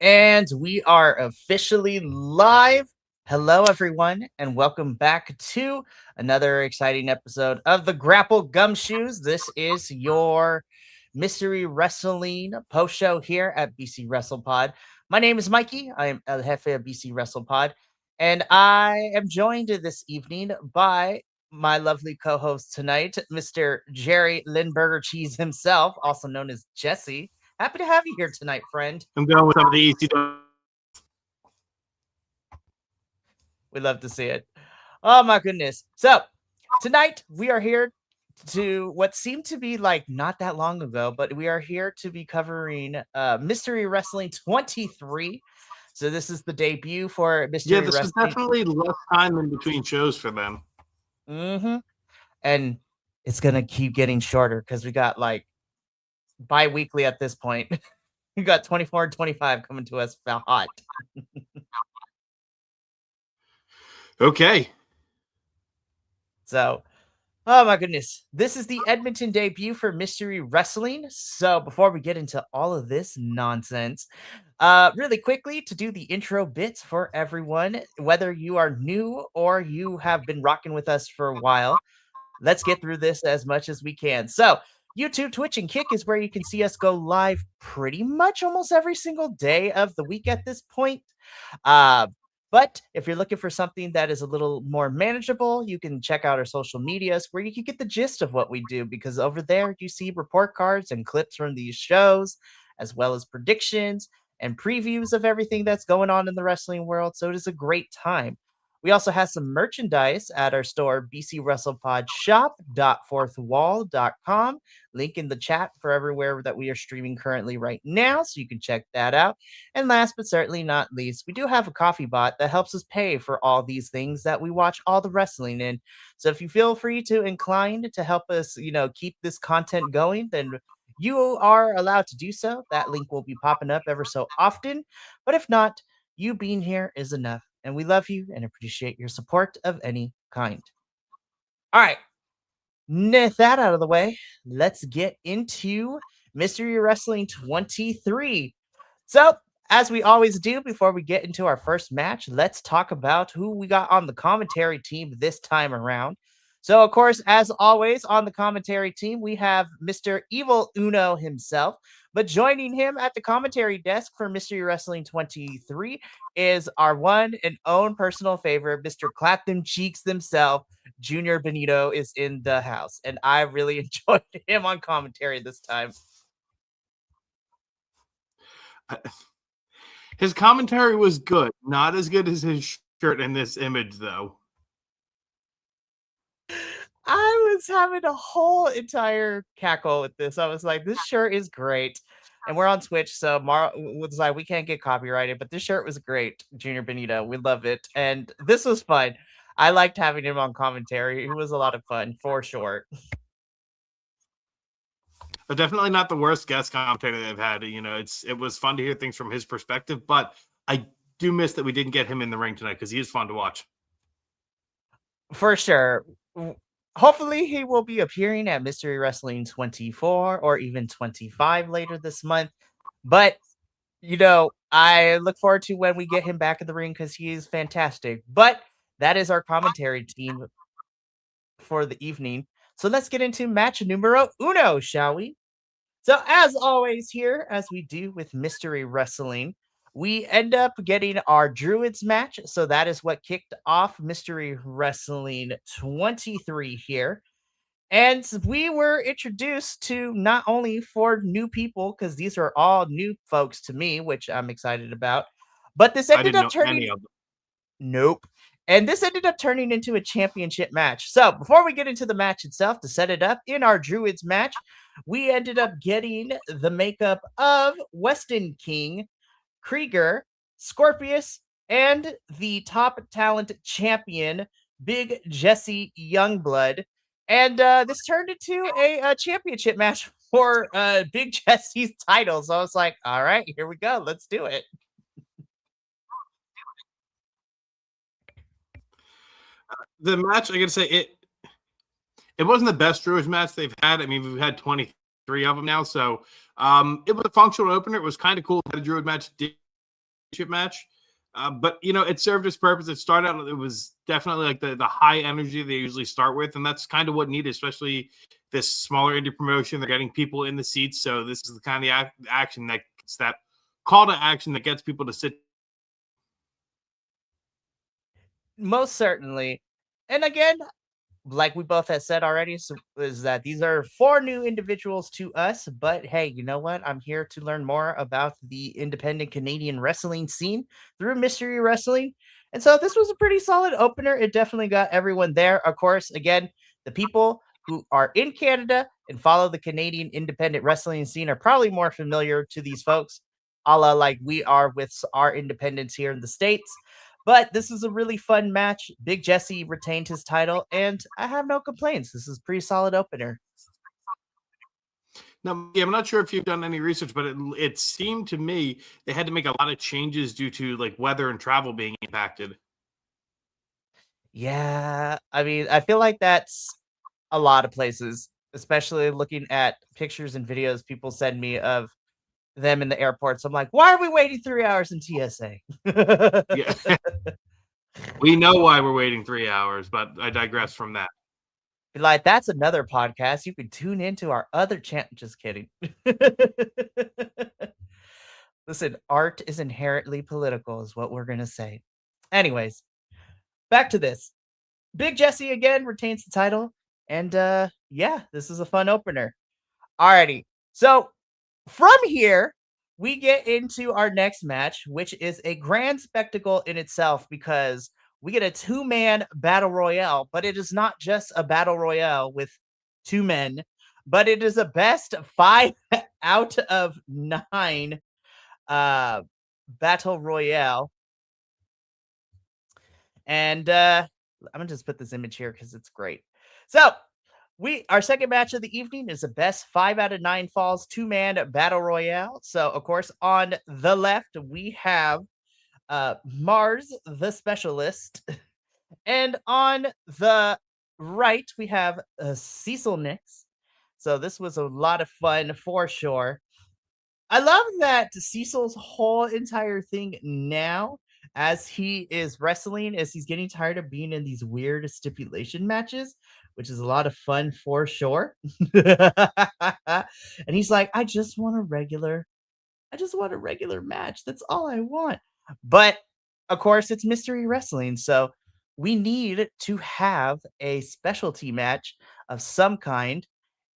And we are officially live. Hello, everyone, and welcome back to another exciting episode of the Grapple Gumshoes. This is your mystery wrestling post show here at BC WrestlePod. My name is Mikey. I am El Jefe of BC WrestlePod, and I am joined this evening by my lovely co host tonight, Mr. Jerry Lindberger Cheese himself, also known as Jesse. Happy to have you here tonight, friend. I'm going with some of the ECW. We love to see it. Oh my goodness. So tonight we are here to what seemed to be like not that long ago, but we are here to be covering Mystery Wrestling 23. So this is the debut for Yeah, Mystery this was Wrestling. definitely less time in between shows for them. Mm-hmm. And it's gonna keep getting shorter because we got like bi-weekly at this point. We got 24 and 25 coming to us hot. Okay. So oh my goodness. This is the Edmonton debut for Mystery Wrestling. So before we get into all of this nonsense, really quickly to do the intro bits for everyone, whether you are new or you have been rocking with us for a while, let's get through this as much as we can. So YouTube, Twitch, and Kick is where you can see us go live pretty much almost every single day of the week at this point. Uh, but if you're looking for something that is a little more manageable, you can check out our social medias where you can get the gist of what we do because over there you see report cards and clips from these shows, as well as predictions and previews of everything that's going on in the wrestling world. So it is a great time. We also have some merchandise at our store, bcwrestlepodshop.fourthwall.com. Link in the chat for everywhere that we are streaming currently right now, so you can check that out. And last but certainly not least, we do have a coffee bot that helps us pay for all these things that we watch all the wrestling in. So if you feel free to incline to help us, keep this content going, then you are allowed to do so. That link will be popping up ever so often. But if not, you being here is enough. And we love you and appreciate your support of any kind. All right. With that out of the way, let's get into Mystery Wrestling 23. So, as we always do before we get into our first match, let's talk about who we got on the commentary team this time around. So, of course, as always, on the commentary team, we have Mr. Evil Uno himself. But joining him at the commentary desk for Mystery Wrestling 23 is our one and own personal favorite, Mr. Clap Them Cheeks himself. Junior Benito is in the house, and I really enjoyed him on commentary this time. His commentary was good. Not as good as his shirt in this image, though. I was having a whole entire cackle with this. I was like, this shirt is great. And we're on Twitch, so was like, we can't get copyrighted, but this shirt was great, Junior Benito. We love it. And this was fun. I liked having him on commentary. It was a lot of fun, for sure. But definitely not the worst guest commentator they've had. It was fun to hear things from his perspective, but I do miss that we didn't get him in the ring tonight because he is fun to watch. For sure. Hopefully, he will be appearing at Mystery Wrestling 24 or even 25 later this month. But, I look forward to when we get him back in the ring because he is fantastic. But that is our commentary team for the evening. So let's get into match numero uno, shall we? So, as always, here, as we do with Mystery Wrestling, we end up getting our Druids match. So, that is what kicked off Mystery Wrestling 23 here. And we were introduced to not only four new people, because these are all new folks to me, which I'm excited about, but this I ended didn't up know turning. any of them. Nope. And this ended up turning into a championship match. So before we get into the match itself, to set it up in our Druids match, we ended up getting the makeup of Weston King, Krieger, Scorpius, and the top talent champion, Big Jesse Youngblood. And this turned into a championship match for Big Jesse's title. So I was like, all right, here we go. Let's do it. The match, I gotta say, it wasn't the best Druids match they've had. I mean, we've had 23 of them now, so it was a functional opener. It was kind of cool that a Druid match did match. But it served its purpose. It started out, it was definitely like the high energy they usually start with, and that's kind of what needed, especially this smaller indie promotion. They're getting people in the seats, so this is the kind of action that's that call to action that gets people to sit. Most certainly. And again, like we both have said already, is that these are four new individuals to us. But hey, you know what? I'm here to learn more about the independent Canadian wrestling scene through Mystery Wrestling. And so this was a pretty solid opener. It definitely got everyone there. Of course, again, the people who are in Canada and follow the Canadian independent wrestling scene are probably more familiar to these folks, a la like we are with our independents here in the States. But this is a really fun match. Big Jesse retained his title, and I have no complaints. This is a pretty solid opener. Now, yeah, I'm not sure if you've done any research, but it seemed to me they had to make a lot of changes due to like weather and travel being impacted. Yeah, I mean, I feel like that's a lot of places, especially looking at pictures and videos people send me of them in the airports. I'm like, why are we waiting 3 hours in TSA? Yeah, we know why we're waiting 3 hours, but I digress from that. Like, that's another podcast. You can tune into our other channel. Just kidding. Listen, art is inherently political, is what we're going to say. Anyways, back to this. Big Jesse again retains the title. And yeah, this is a fun opener. Alrighty. So from here, we get into our next match, which is a grand spectacle in itself because we get a two-man battle royale, but it is not just a battle royale with two men, but it is a best 5 out of 9 battle royale. And I'm gonna just put this image here because it's great. So our second match of the evening is the best 5 out of 9 falls two-man battle royale. So of course on the left we have Mars the Specialist, and on the right we have Cecil Nix. So this was a lot of fun for sure. I love that Cecil's whole entire thing now, as he is wrestling, as he's getting tired of being in these weird stipulation matches, which is a lot of fun for sure. And he's like, I just want a regular match. That's all I want. But of course, it's mystery wrestling. So we need to have a specialty match of some kind,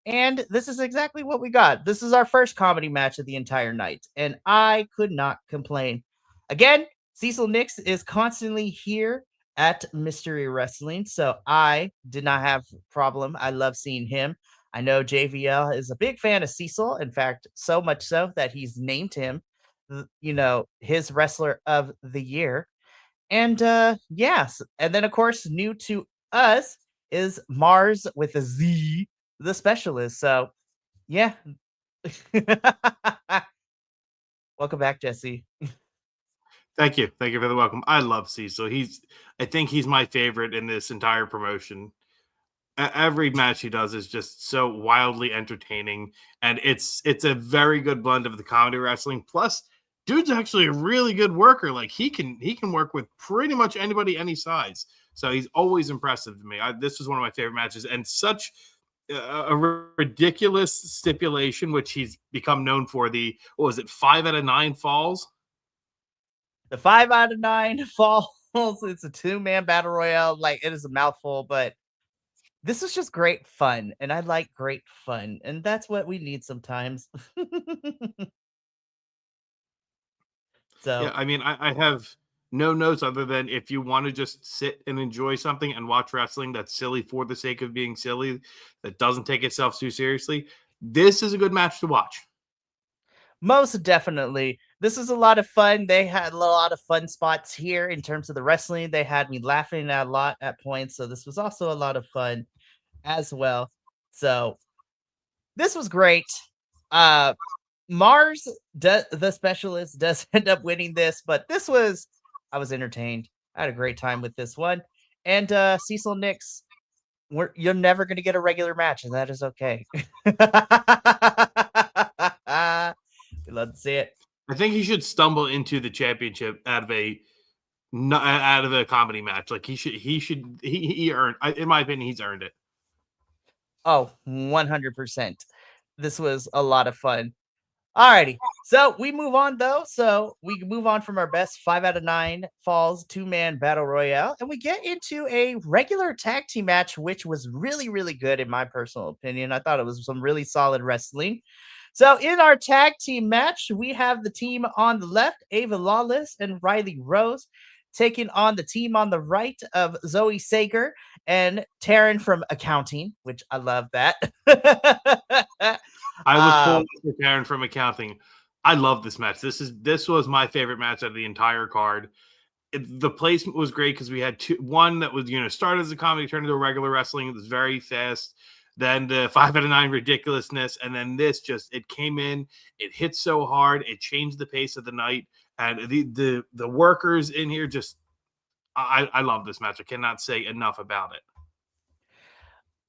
and this is exactly what we got. This is our first comedy match of the entire night, and I could not complain. Again, Cecil Nix is constantly here at Mystery Wrestling, so I did not have a problem. I love seeing him. I know JVL is a big fan of Cecil. In fact, so much so that he's named him, his wrestler of the year. And yes, and then of course, new to us is Mars with a Z, the Specialist. So yeah. Welcome back, Jesse. Thank you for the welcome. I love Cecil. I think he's my favorite in this entire promotion. Every match he does is just so wildly entertaining, and it's a very good blend of the comedy wrestling. Plus, dude's actually a really good worker. Like he can work with pretty much anybody, any size. So he's always impressive to me. This was one of my favorite matches, and such a ridiculous stipulation, which he's become known for. The what was it, 5 out of 9 falls? The 5 out of 9 falls. It's a two-man battle royale. Like, it is a mouthful, but this is just great fun, and I like great fun, and that's what we need sometimes. Yeah, So I mean, I have no notes other than if you want to just sit and enjoy something and watch wrestling that's silly for the sake of being silly, that doesn't take itself too seriously, this is a good match to watch. most definitely. This is a lot of fun. They had a lot of fun spots here in terms of the wrestling. They had me laughing a lot at points. So this was also a lot of fun as well. So this was great. Uh Mars, the Specialist, does end up winning this, but I was entertained. I had a great time with this one. And Cecil Nix, you're never going to get a regular match, and that is okay. We love to see it. I think he should stumble into the championship out of a comedy match. Like he earned. In my opinion, he's earned it. Oh, 100%. This was a lot of fun. Alrighty. So we move on though. So we move on from our best 5 out of 9 falls 2-man battle royale, and we get into a regular tag team match, which was really, really good in my personal opinion. I thought it was some really solid wrestling. So in our tag team match, we have the team on the left, Ava Lawless and Riley Rose, taking on the team on the right of Zoe Sager and Taryn from accounting, which I love that. I was pulling um, for Karen from accounting. I love this match. This was my favorite match out of the entire card. The placement was great because we had one that was started as a comedy, turned into a regular wrestling. It was very fast. Then the 5 out of 9 ridiculousness, and then this it came in. It hit so hard. It changed the pace of the night, and the workers in here just I love this match. I cannot say enough about it.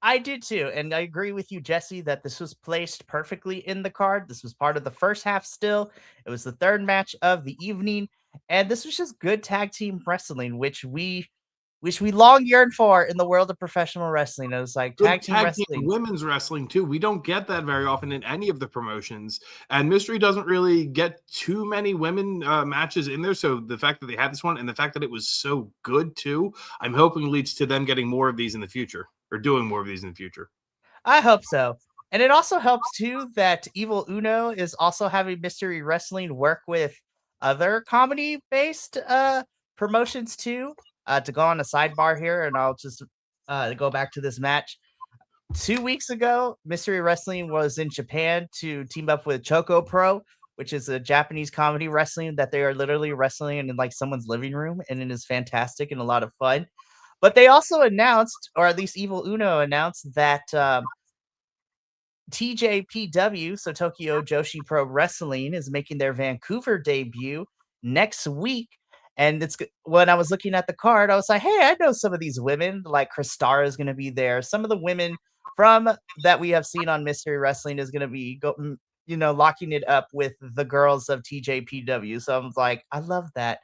I did too, and I agree with you, Jesse, that this was placed perfectly in the card. This was part of the first half still. It was the third match of the evening, and this was just good tag team wrestling, which we long yearned for in the world of professional wrestling. It was like tag Good team tag team wrestling. women's wrestling too. We don't get that very often in any of the promotions, and Mystery doesn't really get too many women matches in there. So the fact that they had this one and the fact that it was so good too, I'm hoping leads to them getting more of these in the future or doing more of these in the future. I hope so. And it also helps too that Evil Uno is also having Mystery Wrestling work with other comedy based promotions too. To go on a sidebar here, and I'll just go back to this match. 2 weeks ago, Mystery Wrestling was in Japan to team up with Choco Pro, which is a Japanese comedy wrestling that they are literally wrestling in like someone's living room, and it is fantastic and a lot of fun. But they also announced, or at least Evil Uno announced, that TJPW, so Tokyo Joshi Pro Wrestling, is making their Vancouver debut next week. And when I was looking at the card, I was like, hey, I know some of these women. Like Kristara is going to be there. Some of the women from that we have seen on Mystery Wrestling is going to be locking it up with the girls of TJPW. So I'm like, I love that.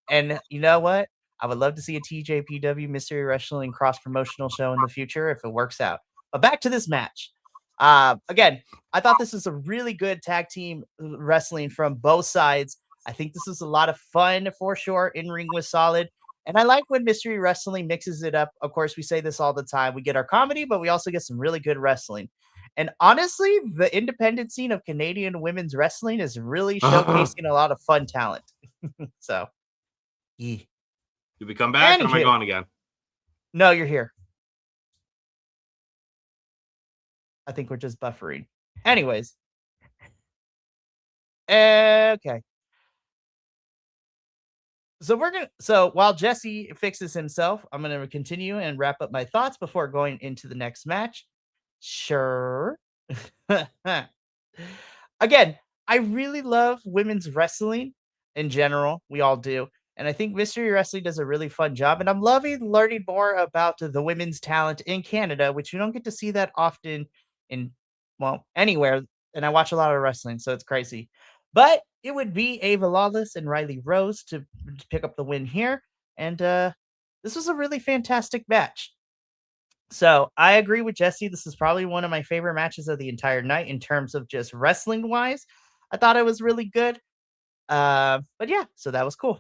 And you know what? I would love to see a TJPW Mystery Wrestling cross promotional show in the future if it works out. But back to this match. Again, I thought this was a really good tag team wrestling from both sides. I think this was a lot of fun for sure. In ring was solid. And I like when Mystery Wrestling mixes it up. Of course, we say this all the time. We get our comedy, but we also get some really good wrestling. And honestly, the independent scene of Canadian women's wrestling is really showcasing a lot of fun talent. So, yeah. Did we come back or am I Anywho, gone again? no, you're here. I think we're just buffering. Anyways, okay. So while Jesse fixes himself, I'm gonna continue and wrap up my thoughts before going into the next match. Sure. Again, I really love women's wrestling in general. We all do. And I think Mystery Wrestling does a really fun job. And I'm loving learning more about the women's talent in Canada, which you don't get to see that often in, well, anywhere. And I watch a lot of wrestling, so it's crazy. But it would be Ava Lawless and Riley Rose to pick up the win here. And this was a really fantastic match. So I agree with Jesse. This is probably one of my favorite matches of the entire night in terms of just wrestling wise. I thought it was really good. But yeah, so that was cool.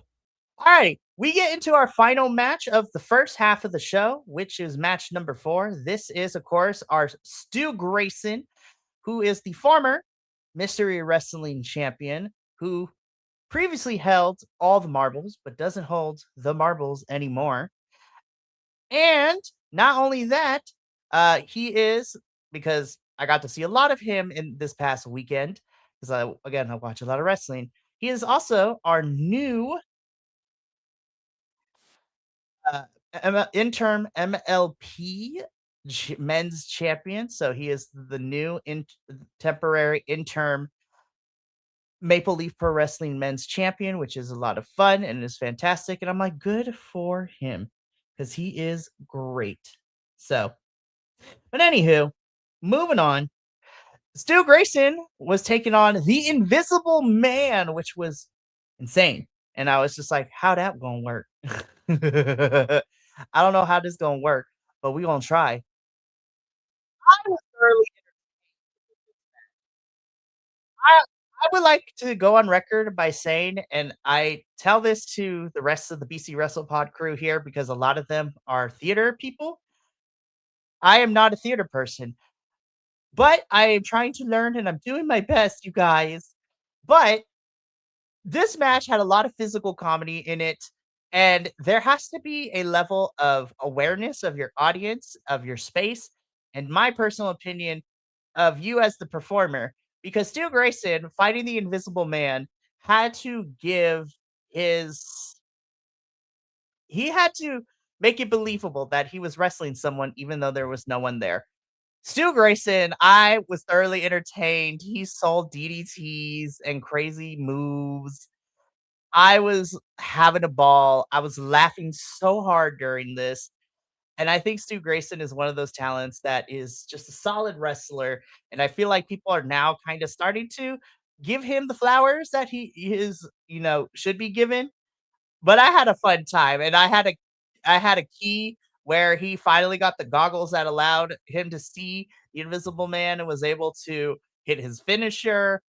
All right, we get into our final match of the first half of the show, which is match number 4. This is, of course, our Stu Grayson, who is the former Mystery Wrestling champion, who previously held all the marbles, but doesn't hold the marbles anymore. And not only that, he is, because I got to see a lot of him in this past weekend, because I watch a lot of wrestling. He is also our new interim MLP men's champion. So he is the new temporary interim Maple Leaf Pro Wrestling men's champion, which is a lot of fun and is fantastic. And I'm like, good for him because he is great. So, but anywho, moving on. Stu Grayson was taking on the Invisible Man, which was insane. And I was just like, how that gonna work? I don't know how this gonna work, but we gonna try. I was thoroughly I I would like to go on record by saying, and I tell this to the rest of the BC WrestlePod crew here because a lot of them are theater people. I am not a theater person, but I am trying to learn and I'm doing my best, you guys. But this match had a lot of physical comedy in it, and there has to be a level of awareness of your audience, of your space, and my personal opinion of you as the performer. Because Stu Grayson fighting the Invisible Man had to give his he had to make it believable that he was wrestling someone even though there was no one there. Stu Grayson, I was thoroughly entertained. He sold DDTs and crazy moves. I was having a ball. I was laughing so hard during this. And I think Stu Grayson is one of those talents that is just a solid wrestler. And I feel like people are now kind of starting to give him the flowers that he is, should be given. But I had a fun time and I had a key where he finally got the goggles that allowed him to see the Invisible Man and was able to hit his finisher.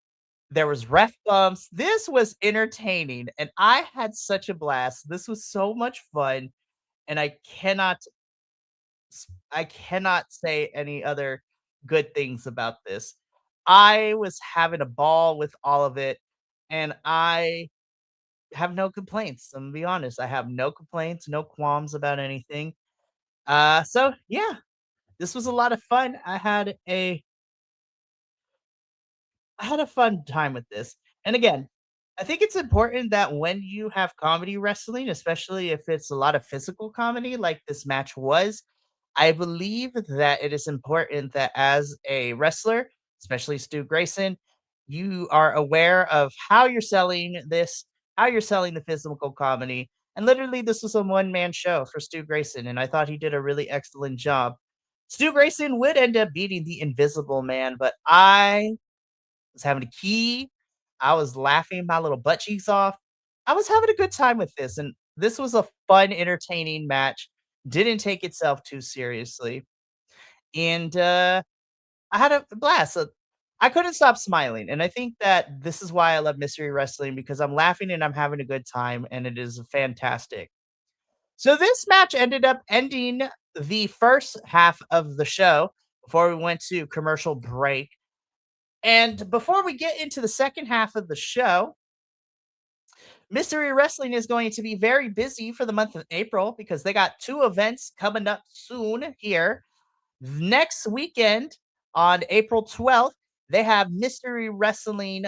There was ref bumps. This was entertaining, and I had such a blast. This was so much fun, and I cannot say any other good things about this. I was having a ball with all of it, and I have no complaints. I'm gonna be honest. I have no complaints, no qualms about anything. So yeah, this was a lot of fun. I had a fun time with this. And again, I think it's important that when you have comedy wrestling, especially if it's a lot of physical comedy like this match was, I believe that it is important that as a wrestler, especially Stu Grayson, you are aware of how you're selling this, how you're selling the physical comedy. And literally, this was a one man show for Stu Grayson, and I thought he did a really excellent job. Stu Grayson would end up beating the Invisible Man, but I was having a key. I was laughing my little butt cheeks off. I was having a good time with this, and this was a fun, entertaining match. Didn't take itself too seriously, and I had a blast. So I couldn't stop smiling, and I think that this is why I love mystery wrestling because I'm laughing and I'm having a good time, and it is fantastic. So this match ended up ending the first half of the show before we went to commercial break. And before we get into the second half of the show, Mystery Wrestling is going to be very busy for the month of April because they got two events coming up soon here. Next weekend on April 12th, they have Mystery Wrestling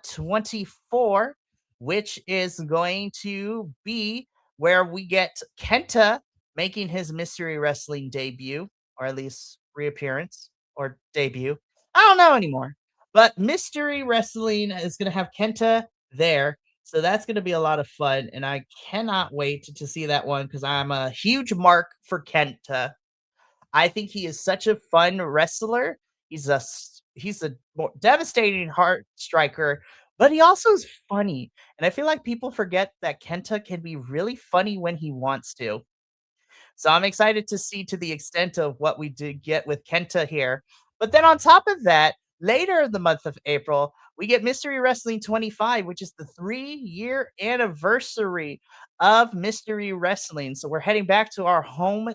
24, which is going to be where we get Kenta making his Mystery Wrestling debut, or at least reappearance or debut. I don't know anymore. But Mystery Wrestling is going to have Kenta there. So that's going to be a lot of fun. And I cannot wait to see that one because I'm a huge mark for Kenta. I think he is such a fun wrestler. He's a devastating heart striker, but he also is funny. And I feel like people forget that Kenta can be really funny when he wants to. So I'm excited to see to the extent of what we did get with Kenta here. But then on top of that, later in the month of April, we get Mystery Wrestling 25, which is the 3-year anniversary of Mystery Wrestling. So we're heading back to our home,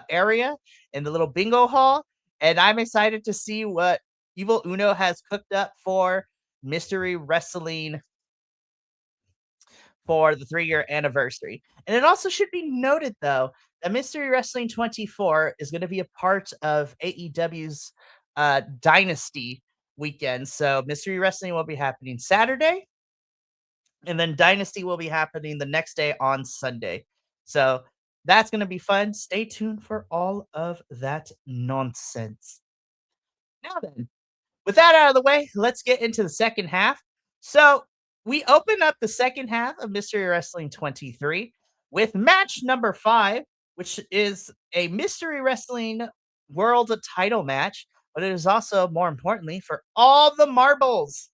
area in the little bingo hall. And I'm excited to see what Evil Uno has cooked up for Mystery Wrestling for the 3-year anniversary. And it also should be noted, though, that Mystery Wrestling 24 is going to be a part of AEW's Dynasty weekend. So Mystery Wrestling will be happening Saturday, and then Dynasty will be happening the next day on Sunday. So that's going to be fun. Stay tuned for all of that nonsense. Now, then, with that out of the way, let's get into the second half. So we open up the second half of Mystery Wrestling 23 with match number 5, which is a Mystery Wrestling World title match but it is also, more importantly, for all the marbles.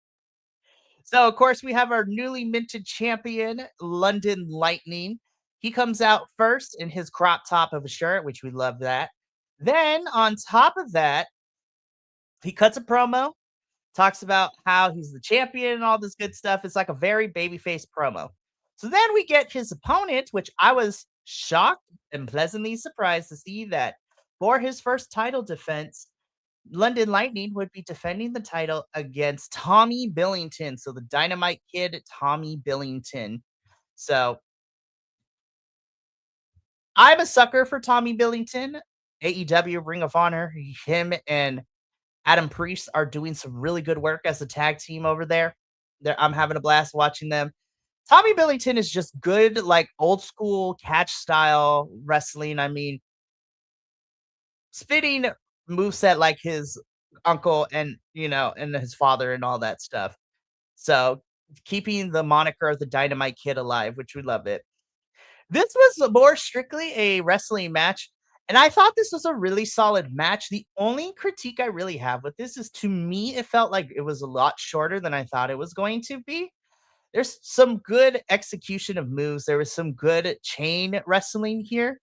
So, of course, we have our newly minted champion, London Lightning. He comes out first in his crop top of a shirt, which we love that. Then, on top of that, he cuts a promo, talks about how he's the champion and all this good stuff. It's like a very babyface promo. So then we get his opponent, which I was shocked and pleasantly surprised to see that for his first title defense, London Lightning would be defending the title against Tommy Billington. So the Dynamite Kid, Tommy Billington. So I'm a sucker for Tommy Billington. AEW, Ring of Honor, him and Adam Priest are doing some really good work as a tag team over there. I'm having a blast watching them. Tommy Billington is just good, like old school catch style wrestling. I mean, spitting moveset like his uncle and and his father and all that stuff. So keeping the moniker of the Dynamite Kid alive, which we love it. This was more strictly a wrestling match, and I thought this was a really solid match. The only critique I really have with this is, to me, it felt like it was a lot shorter than I thought it was going to be. There's some good execution of moves. There was some good chain wrestling here,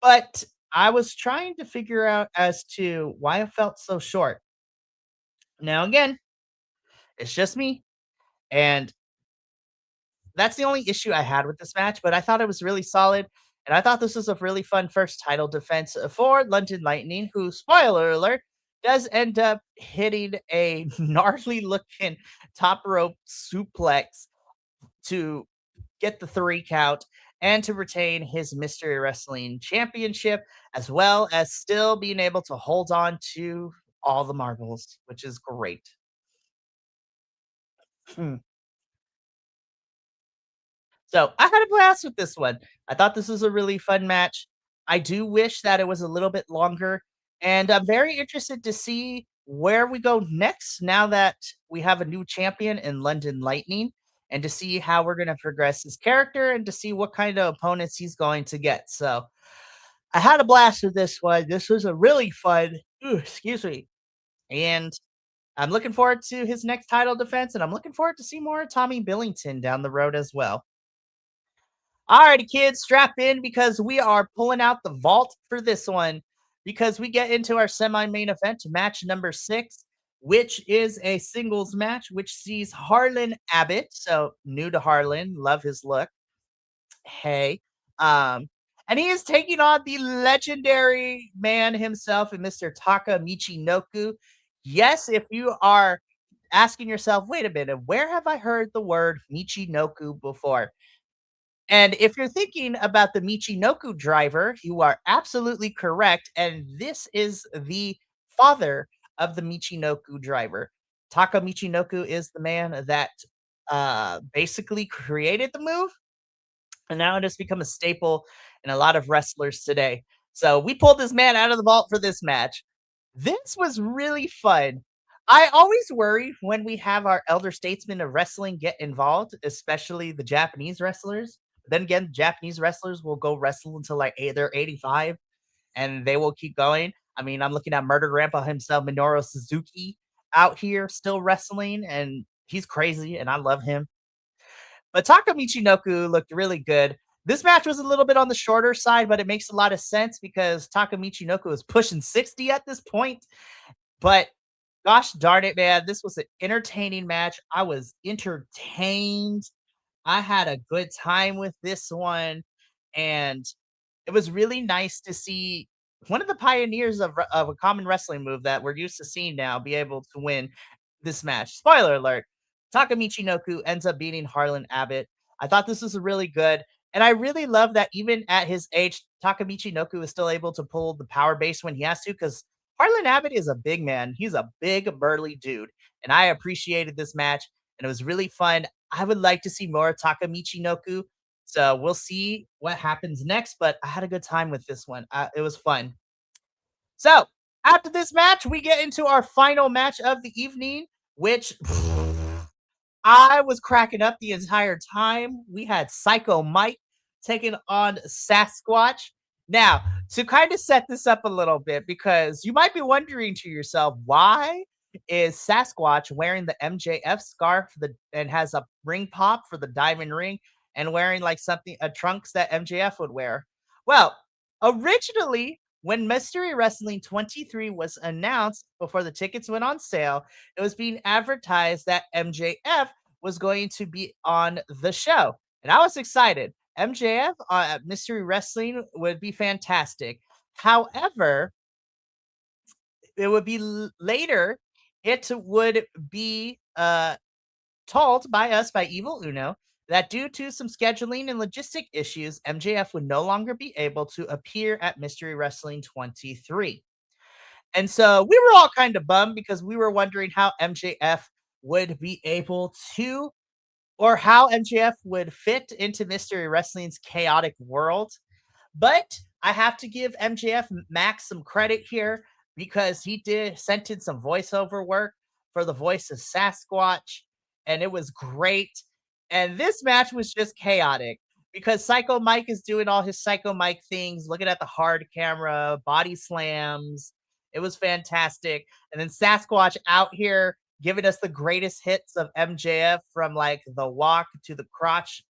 but I was trying to figure out as to why it felt so short. Now, again, it's just me, and that's the only issue I had with this match, but I thought it was really solid. And I thought this was a really fun first title defense for London Lightning, who, spoiler alert, does end up hitting a gnarly looking top rope suplex to get the 3 count and to retain his Mystery Wrestling Championship, as well as still being able to hold on to all the marbles, which is great. So I had a blast with this one. I thought this was a really fun match. I do wish that it was a little bit longer, and I'm very interested to see where we go next now that we have a new champion in London Lightning, and to see how we're going to progress his character and to see what kind of opponents he's going to get. So I had a blast with this one. This was a really fun, excuse me, and I'm looking forward to his next title defense, and I'm looking forward to see more of Tommy Billington down the road as well. Alrighty, kids, strap in because we are pulling out the vault for this one because we get into our semi main event, match number 6, which is a singles match, which sees Harlan Abbott. So, new to Harlan, love his look. Hey. Um, and he is taking on the legendary man himself and Mr. Taka Michinoku. Yes, if you are asking yourself, wait a minute, where have I heard the word Michinoku before? And if you're thinking about the Michinoku driver, you are absolutely correct. And this is the father of the Michinoku driver. Taka Michinoku is the man that basically created the move, and now it has become a staple in a lot of wrestlers today. So we pulled this man out of the vault for this match. This was really fun. I always worry when we have our elder statesmen of wrestling get involved, especially the Japanese wrestlers. Then again, Japanese wrestlers will go wrestle until like they're 85 and they will keep going. I mean, I'm looking at Murder Grandpa himself, Minoru Suzuki, out here still wrestling, and he's crazy, and I love him. But Taka Michinoku looked really good. This match was a little bit on the shorter side, but it makes a lot of sense because Taka Michinoku is pushing 60 at this point. But gosh darn it, man, this was an entertaining match. I was entertained. I had a good time with this one, and it was really nice to see one of the pioneers of a common wrestling move that we're used to seeing now be able to win this match. Spoiler alert, Takamichi Noku ends up beating Harlan Abbott. I thought this was really good. And I really love that even at his age, Takamichi Noku is still able to pull the power base when he has to, because Harlan Abbott is a big man. He's a big, burly dude. And I appreciated this match, and it was really fun. I would like to see more of Takamichi Noku. So we'll see what happens next, but I had a good time with this one. It was fun. So after this match, we get into our final match of the evening, which I was cracking up the entire time. We had Psycho Mike taking on Sasquatch. Now, To kind of set this up a little bit, because you might be wondering to yourself, why is Sasquatch wearing the MJF scarf and has a ring pop for the diamond ring and wearing like something, a trunks that MJF would wear? Well, originally, when Mystery Wrestling 23 was announced before the tickets went on sale, it was being advertised that MJF was going to be on the show. And I was excited. MJF at Mystery Wrestling would be fantastic. However, it would be later, it would be told by us, by Evil Uno, that due to some scheduling and logistic issues, MJF would no longer be able to appear at Mystery Wrestling 23. And so we were all kind of bummed because we were wondering how MJF would be able to, or how MJF would fit into Mystery Wrestling's chaotic world. But I have to give MJF Max some credit here because he did sent in some voiceover work for the voice of Sasquatch, and it was great. And this match was just chaotic because Psycho Mike is doing all his Psycho Mike things, looking at the hard camera, body slams. It was fantastic. And then Sasquatch out here giving us the greatest hits of MJF, from like the walk to the crotch,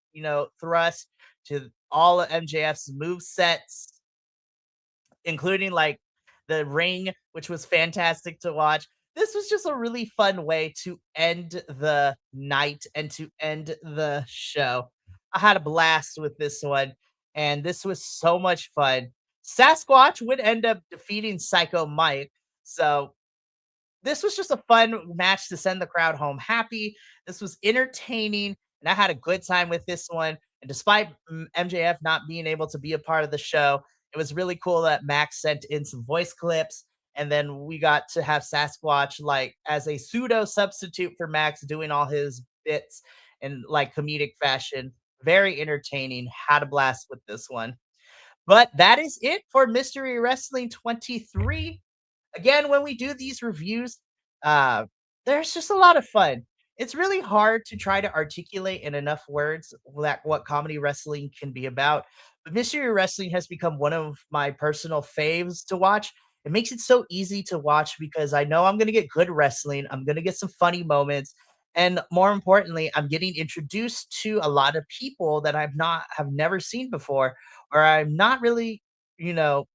thrust, to all of MJF's move sets, including like the ring, which was fantastic to watch. This was just a really fun way to end the night and to end the show. I had a blast with this one, and this was so much fun. Sasquatch would end up defeating Psycho Mike. So this was just a fun match to send the crowd home happy. This was entertaining, and I had a good time with this one. And despite MJF not being able to be a part of the show, it was really cool that Max sent in some voice clips, and then we got to have Sasquatch like as a pseudo substitute for Max doing all his bits in like comedic fashion. Very entertaining. Had a blast with this one. But that is it for Mystery Wrestling 23. Again, when we do these reviews, uh, there's just a lot of fun. It's really hard to try to articulate in enough words that what comedy wrestling can be about. But Mystery Wrestling has become one of my personal faves to watch. It makes it so easy to watch because I know I'm going to get good wrestling. I'm going to get some funny moments. And more importantly, I'm getting introduced to a lot of people that have never seen before, or I'm not really, you know,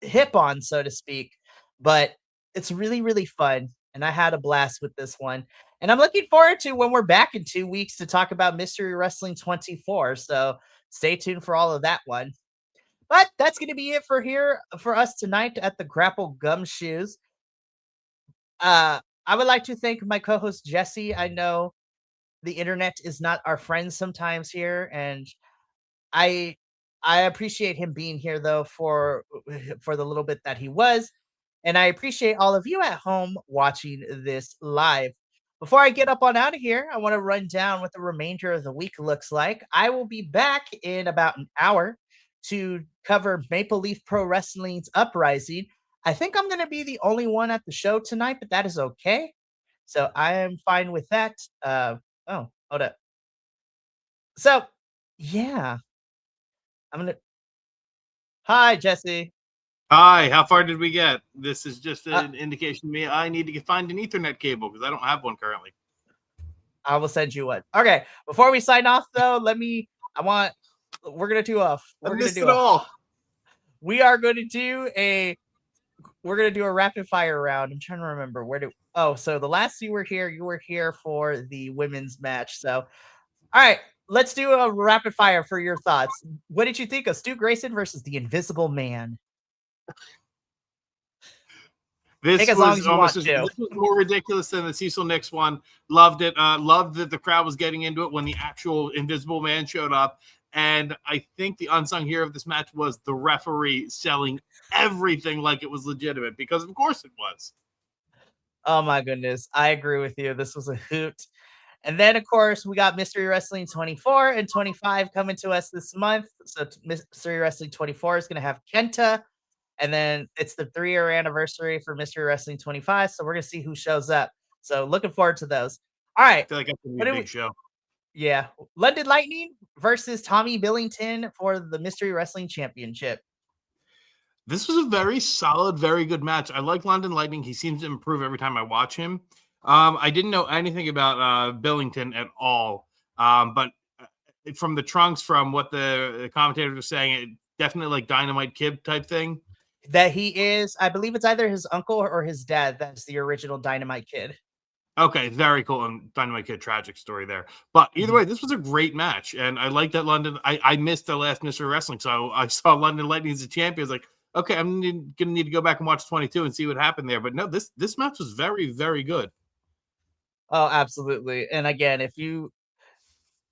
hip on, so to speak. But it's really, really fun. And I had a blast with this one. And I'm looking forward to when we're back in 2 weeks to talk about Mystery Wrestling 24. So stay tuned for all of that one. But that's going to be it for us tonight at the Grapple Gumshoes. I would like to thank my co-host Jesse. I know the internet is not our friend sometimes here, and I I appreciate him being here though for the little bit that he was, and I appreciate all of you at home watching this live. Before I get up on out of here, I want to run down what the remainder of the week looks like. I will be back in about an hour to cover Maple Leaf Pro Wrestling's Uprising. I think I'm going to be the only one at the show tonight, but that is okay. So I am fine with that. Oh, hold up. So, yeah, I'm gonna. Hi, Jesse. Hi, how far did we get? This is just Uh, an indication to me I need to find an Ethernet cable because I don't have one currently. I will send you one. Okay, before we sign off, though, let me. I want. We're gonna do a. I We're gonna missed do it a. all. We are going to do a. We're gonna do a rapid fire round. I'm trying to remember where do. Oh, so the last you were here for the women's match. So, all right, let's do a rapid fire for your thoughts. What did you think of Stu Grayson versus the Invisible Man? Take as long as you want to. This was more ridiculous than the Cecil Nix one. Loved it. Loved that the crowd was getting into it when the actual Invisible Man showed up. And I think the unsung hero of this match was the referee selling everything like it was legitimate, because of course it was. Oh my goodness, I agree with you. This was a hoot. And then, of course, we got Mystery Wrestling 24 and 25 coming to us this month. So, Mystery Wrestling 24 is going to have Kenta. And then it's the 3-year anniversary for Mystery Wrestling 25. So, we're going to see who shows up. So, looking forward to those. All I right. feel like that's going to What be a do big we? show. Yeah. London Lightning versus Tommy Billington for the Mystery Wrestling Championship. This was a very solid, very good match. I like London Lightning. He seems to improve every time I watch him. I didn't know anything about Billington at all, but from the trunks, from what the commentators were saying, it definitely like Dynamite Kid type thing. That he is, I believe it's either his uncle or his dad that's the original Dynamite Kid. Okay, very cool. And Dynamite Kid, tragic story there. But either Mhm. way, this was a great match. And I like that London. I missed the last Mystery Wrestling. So I saw London Lightning as a champion. I was like, okay, I'm going to need to go back and watch 22 and see what happened there. But no, this match was very, very good. Oh, absolutely. And again, if you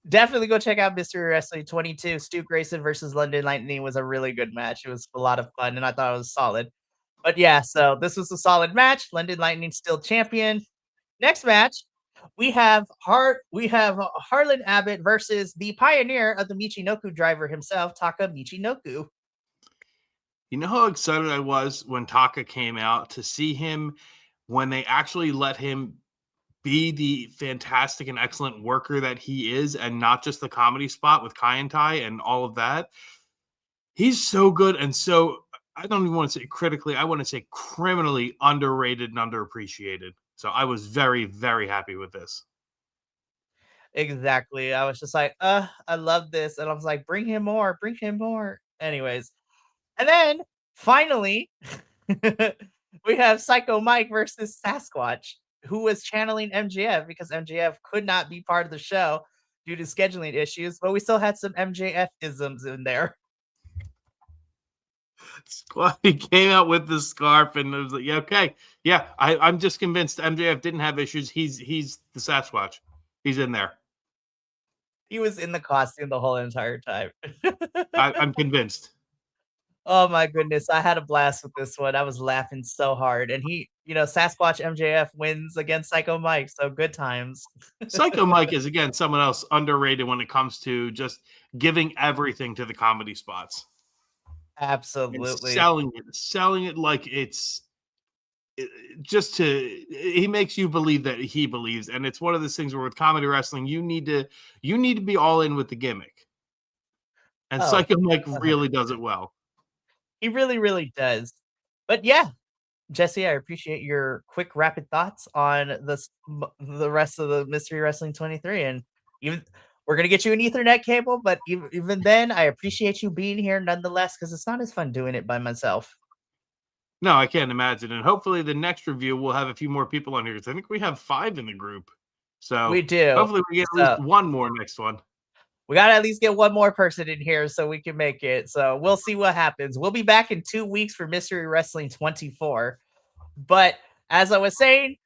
definitely go check out Mystery Wrestling 22, Stu Grayson versus London Lightning was a really good match. It was a lot of fun and I thought it was solid. But yeah, so this was a solid match. London Lightning still champion. Next match, we have Harlan Abbott versus the pioneer of the Michinoku driver himself, Taka Michinoku. You know how excited I was when Taka came out to see him when they actually let him be the fantastic and excellent worker that he is and not just the comedy spot with Kai and Tai and all of that. He's so good and so I don't even want to say critically, I want to say criminally underrated and underappreciated. So I was very, very happy with this. Exactly. I was just like, I love this. And I was like, bring him more, bring him more. Anyways. And then finally, we have Psycho Mike versus Sasquatch, who was channeling MJF because MJF could not be part of the show due to scheduling issues, but we still had some MJF isms in there. He came out with the scarf and it was like, yeah, okay. Yeah, I'm just convinced MJF didn't have issues. He's the Sasquatch. He's in there. He was in the costume the whole entire time. I'm convinced. Oh my goodness, I had a blast with this one. I was laughing so hard. And Sasquatch MJF wins against Psycho Mike, so good times. Psycho Mike is again someone else underrated when it comes to just giving everything to the comedy spots and Absolutely. selling it like it's just to he makes you believe that he believes, and it's one of those things where with comedy wrestling you need to be all in with the gimmick, and Oh, Psycho Mike really does 100%. it well. He really, really does. But yeah, Jesse, I appreciate your quick, rapid thoughts on the rest of the Mystery Wrestling 23. And even we're gonna get you an Ethernet cable, but even then, I appreciate you being here nonetheless because it's not as fun doing it by myself. No, I can't imagine, and hopefully the next review we'll have a few more people on here because I think we have 5 in the group, We so do. hopefully we get at least So one more next one. we gotta at least get one more person in here so we can make it. So we'll see what happens. We'll be back in 2 weeks for Mystery Wrestling 24. But as I was saying,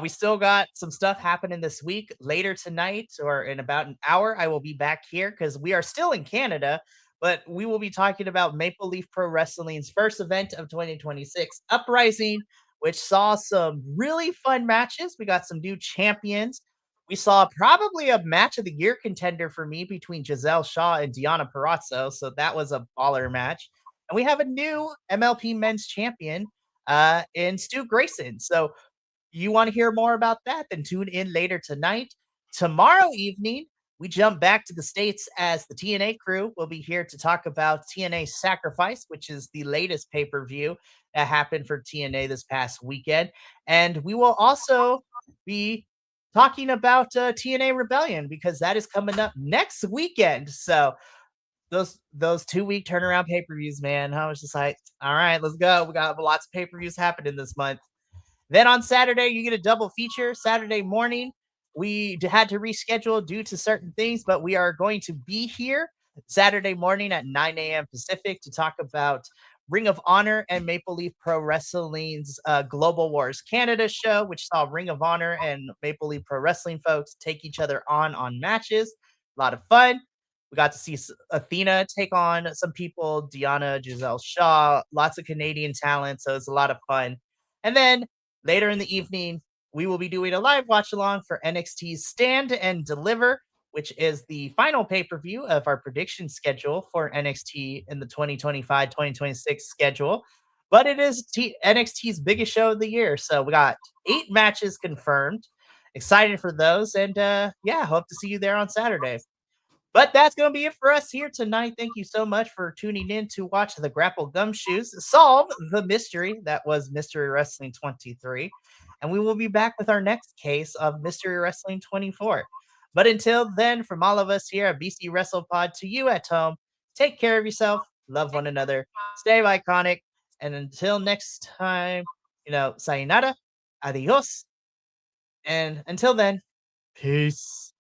we still got some stuff happening this week. Later tonight, or in about an hour, I will be back here because we are still in Canada, but we will be talking about Maple Leaf Pro Wrestling's first event of 2026, Uprising, which saw some really fun matches. We got some new champions. We saw probably a match of the year contender for me between Giselle Shaw and Deanna Parazzo. So that was a baller match. And we have a new MLP men's champion in Stu Grayson. So you want to hear more about that, then tune in later tonight. Tomorrow evening, we jump back to the States as the TNA crew will be here to talk about TNA Sacrifice, which is the latest pay per view that happened for TNA this past weekend. And we will also be talking about TNA Rebellion because that is coming up next weekend. So those 2 week turnaround pay per views, man. I was just like, all right, let's go. We got lots of pay per views happening this month. Then on Saturday, you get a double feature. Saturday morning, we had to reschedule due to certain things, but we are going to be here Saturday morning at 9 a.m. Pacific to talk about Ring of Honor and Maple Leaf Pro Wrestling's Global Wars Canada show, which saw Ring of Honor and Maple Leaf Pro Wrestling folks take each other on matches. A lot of fun. We got to see Athena take on some people, Deanna, Giselle Shaw, lots of Canadian talent. So it's a lot of fun. And then later in the evening, we will be doing a live watch along for NXT's Stand and Deliver, which is the final pay per view of our prediction schedule for NXT in the 2025-2026 schedule. But it is NXT's biggest show of the year. So we got 8 matches confirmed. Excited for those. And yeah, hope to see you there on Saturday. But that's going to be it for us here tonight. Thank you so much for tuning in to watch the Grapple Gumshoes solve the mystery that was Mystery Wrestling 23. And we will be back with our next case of Mystery Wrestling 24. But until then, from all of us here at BC WrestlePod to you at home, take care of yourself, love one another, stay iconic, and until next time, sayonara, adios, and until then, peace.